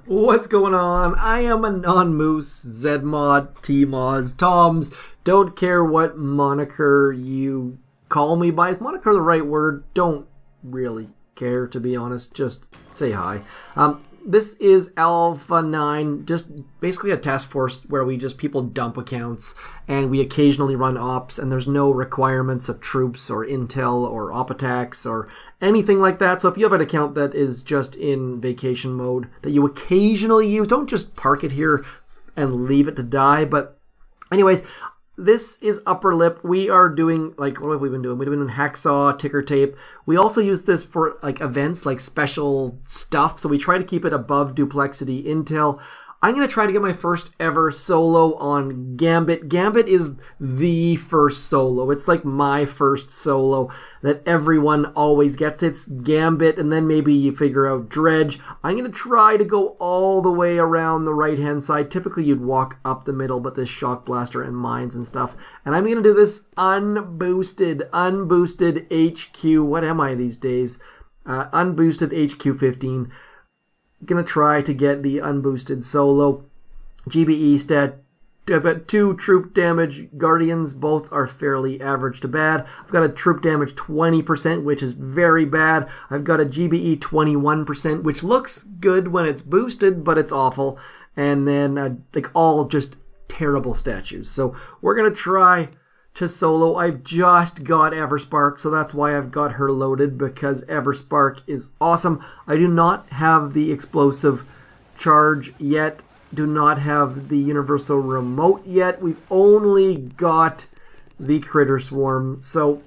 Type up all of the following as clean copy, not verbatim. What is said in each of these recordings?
What's going on? I am Anon Moose, zmot, tmoz, toms. Don't care what moniker you call me by. Is moniker the right word? Don't really care, to be honest. Just say hi. This is Alpha 9, just basically a task force where people dump accounts and we occasionally run ops, and there's no requirements of troops or intel or op attacks or anything like that. So if you have an account that is just in vacation mode that you occasionally use, don't just park it here and leave it to die. But anyways, this is Upper Lip. We are doing, what have we been doing? We've been doing hacksaw, ticker tape. We also use this for events, special stuff. So we try to keep it above duplexity intel. I'm going to try to get my first ever solo on Gambit. Gambit is the first solo. It's like my first solo that everyone always gets. It's Gambit, and then maybe you figure out Dredge. I'm going to try to go all the way around the right-hand side. Typically, you'd walk up the middle, but this Shock Blaster and mines and stuff. And I'm going to do this unboosted HQ. What am I these days? Unboosted HQ 15. Gonna try to get the unboosted solo. GBE stat. I've got 2 troop damage guardians. Both are fairly average to bad. I've got a troop damage 20%, which is very bad. I've got a GBE 21%, which looks good when it's boosted, but it's awful. And then all just terrible statues. So we're gonna try to solo. I've just got Everspark, so that's why I've got her loaded, because Everspark is awesome. I do not have the explosive charge yet, do not have the universal remote yet. We've only got the critter swarm, so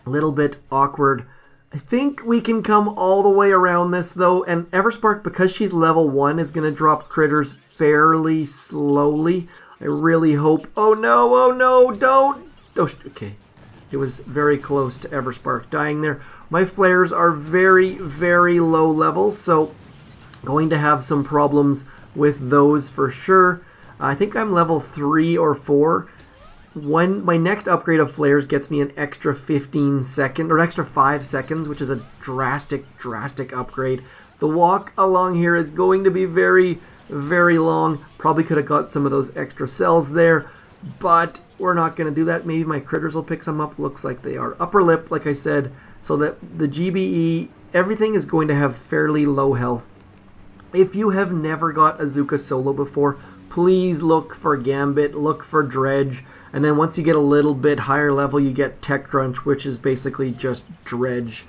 a little bit awkward. I think we can come all the way around this though, and Everspark, because she's level 1, is going to drop critters fairly slowly. I really hope. Oh no, don't! Oh, okay, it was very close to Everspark dying there. My flares are very, very low level, so going to have some problems with those for sure. I think I'm level 3 or 4. When my next upgrade of flares gets me an extra 15 seconds, or extra 5 seconds, which is a drastic upgrade. The walk along here is going to be very, very long. Probably could have got some of those extra cells there, but we're not going to do that. Maybe my critters will pick some up. Looks like they are. Upper Lip, like I said, so that the GBE, everything is going to have fairly low health. If you have never got a zookas solo before, please look for Gambit, look for Dredge, and then once you get a little bit higher level, you get Tech Crunch, which is basically just Dredge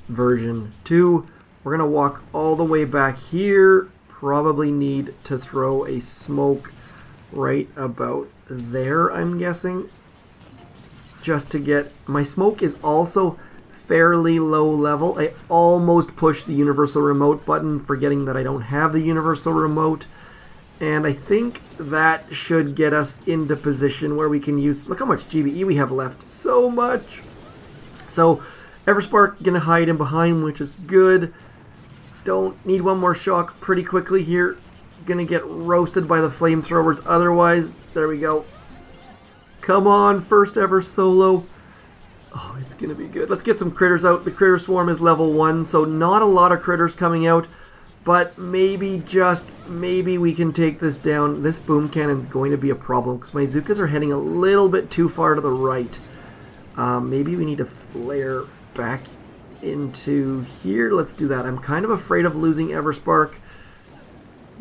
version 2. We're going to walk all the way back here. Probably need to throw a smoke right about there, I'm guessing, just to get my smoke is also fairly low level. I almost pushed the universal remote button, forgetting that I don't have the universal remote, and I think that should get us into position where we can use, look how much GBE we have left, so much. So Everspark gonna hide in behind, which is good. Don't need one more shock pretty quickly here. Gonna get roasted by the flamethrowers otherwise. There we go. Come on, first ever solo. Oh, it's gonna be good. Let's get some critters out. The critter swarm is level 1, so not a lot of critters coming out, but maybe, just maybe, we can take this down. This boom cannon's going to be a problem because my zookas are heading a little bit too far to the right. Maybe we need to flare back into here. Let's do that. I'm kind of afraid of losing Everspark.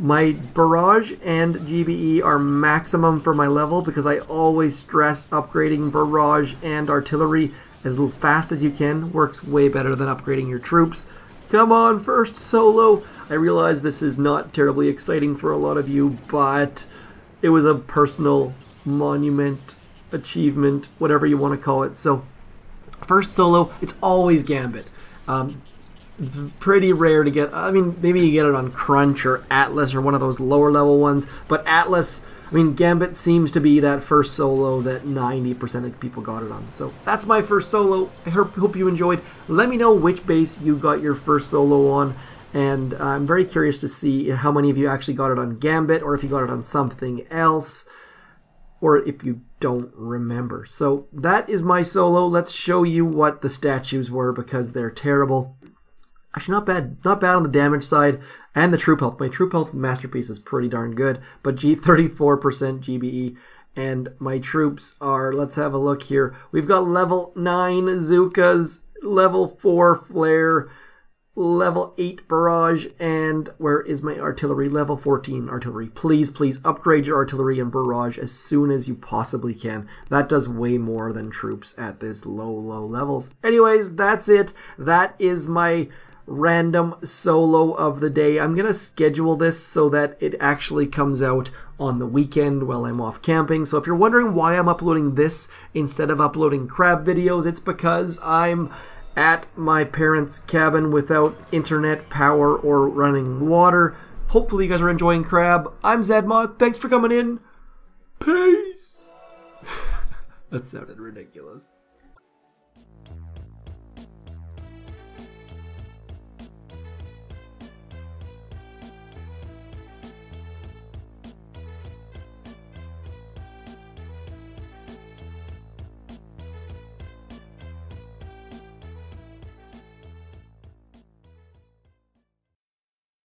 My barrage and GBE are maximum for my level because I always stress upgrading barrage and artillery as fast as you can. Works way better than upgrading your troops. Come on, first solo. I realize this is not terribly exciting for a lot of you, but it was a personal monument, achievement, whatever you want to call it. So first solo, it's always Gambit. It's pretty rare to get. I mean, maybe you get it on Crunch or Atlas or one of those lower level ones. But Atlas, I mean, Gambit seems to be that first solo that 90% of people got it on. So that's my first solo. I hope you enjoyed. Let me know which base you got your first solo on. And I'm very curious to see how many of you actually got it on Gambit, or if you got it on something else, or if you don't remember. So that is my solo. Let's show you what the statues were because they're terrible. Actually, not bad. Not bad on the damage side and the troop health. My troop health masterpiece is pretty darn good. But 34% GBE. And my troops are, let's have a look here. We've got level 9 zookas, level 4 flare, level 8 barrage, and where is my artillery? Level 14 artillery. Please, please upgrade your artillery and barrage as soon as you possibly can. That does way more than troops at this low levels. Anyways, that's it. That is my random solo of the day. I'm gonna schedule this so that it actually comes out on the weekend while I'm off camping. So if you're wondering why I'm uploading this instead of uploading crab videos, it's because I'm at my parents' cabin without internet, power, or running water. Hopefully you guys are enjoying crab. I'm zmot. Thanks for coming in. Peace. That sounded ridiculous.